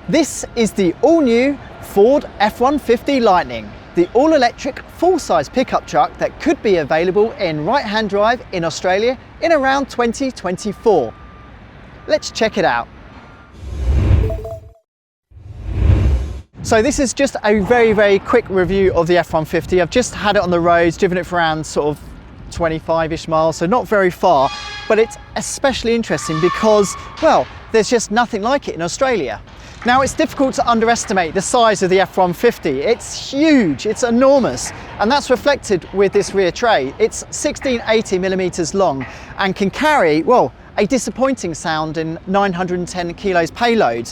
This is the all-new Ford F-150 Lightning, the all-electric full-size pickup truck that could be available in right-hand drive in Australia in around 2024. Let's check it out. So this is just a very quick review of the F-150. I've just had it on the roads, driven it for around sort of 25-ish miles, so not very far, but it's especially interesting because, well, there's just nothing like it in Australia. Now, it's difficult to underestimate the size of the F-150. It's huge, it's enormous, and that's reflected with this rear tray. It's 1680mm long and can carry, well, a disappointing sound in 910 kilos payload,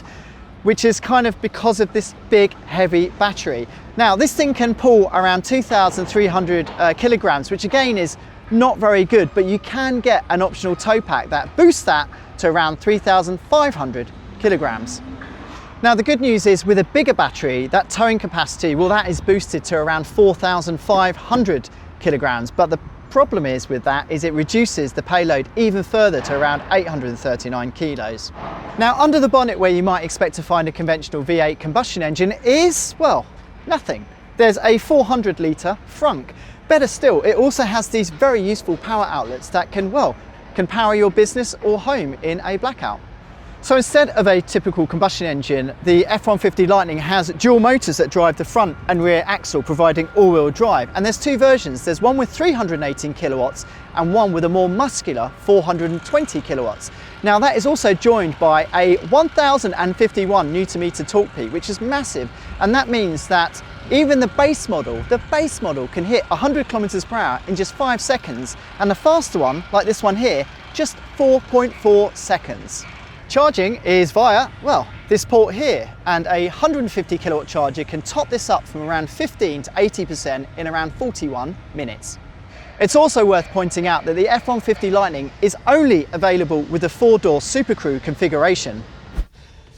which is kind of because of this big, heavy battery. Now, this thing can pull around 2,300 kilograms, which again is not very good, but you can get an optional tow pack that boosts that to around 3,500 kilograms. Now, the good news is with a bigger battery, that towing capacity, well, that is boosted to around 4,500 kilograms. But the problem is with that is it reduces the payload even further to around 839 kilos. Now, under the bonnet where you might expect to find a conventional V8 combustion engine is, well, nothing. There's a 400 litre frunk. Better still, it also has these very useful power outlets that can power your business or home in a blackout. So instead of a typical combustion engine, the F-150 Lightning has dual motors that drive the front and rear axle, providing all-wheel drive. And there's two versions. There's one with 318 kilowatts and one with a more muscular 420 kilowatts. Now, that is also joined by a 1051 Nm torque peak, which is massive. And that means that even the base model can hit 100 kilometers per hour in just 5 seconds. And the faster one, like this one here, just 4.4 seconds. Charging is via, well, this port here, and a 150 kilowatt charger can top this up from around 15 to 80% in around 41 minutes. It's also worth pointing out that the F-150 Lightning is only available with the 4-door Super Crew configuration.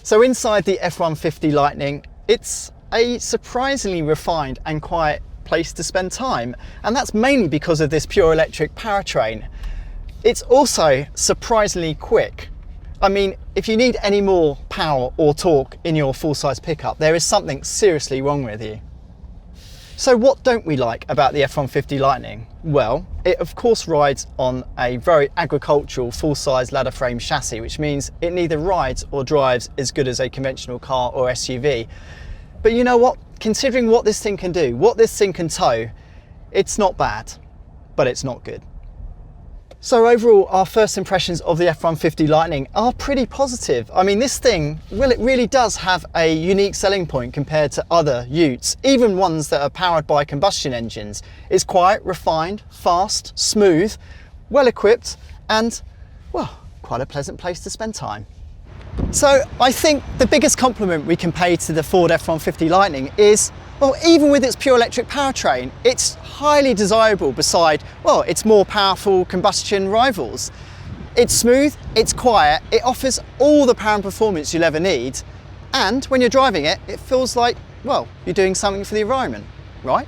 So inside the F-150 Lightning, it's a surprisingly refined and quiet place to spend time, and that's mainly because of this pure electric powertrain. It's also surprisingly quick. I mean, if you need any more power or torque in your full-size pickup, there is something seriously wrong with you. So what don't we like about the F-150 Lightning? Well, it of course rides on a very agricultural full-size ladder frame chassis, which means it neither rides or drives as good as a conventional car or SUV. But you know what? Considering what this thing can do, what this thing can tow, it's not bad, but it's not good. So overall, our first impressions of the F-150 Lightning are pretty positive. I mean, this thing, well, it really does have a unique selling point compared to other utes, even ones that are powered by combustion engines. It's quiet, refined, fast, smooth, well equipped, and, well, quite a pleasant place to spend time. So I think the biggest compliment we can pay to the Ford F-150 Lightning is, well, even with its pure electric powertrain, it's highly desirable beside, well, its more powerful combustion rivals. It's smooth, it's quiet, it offers all the power and performance you'll ever need, and when you're driving it, it feels like, well, you're doing something for the environment, right?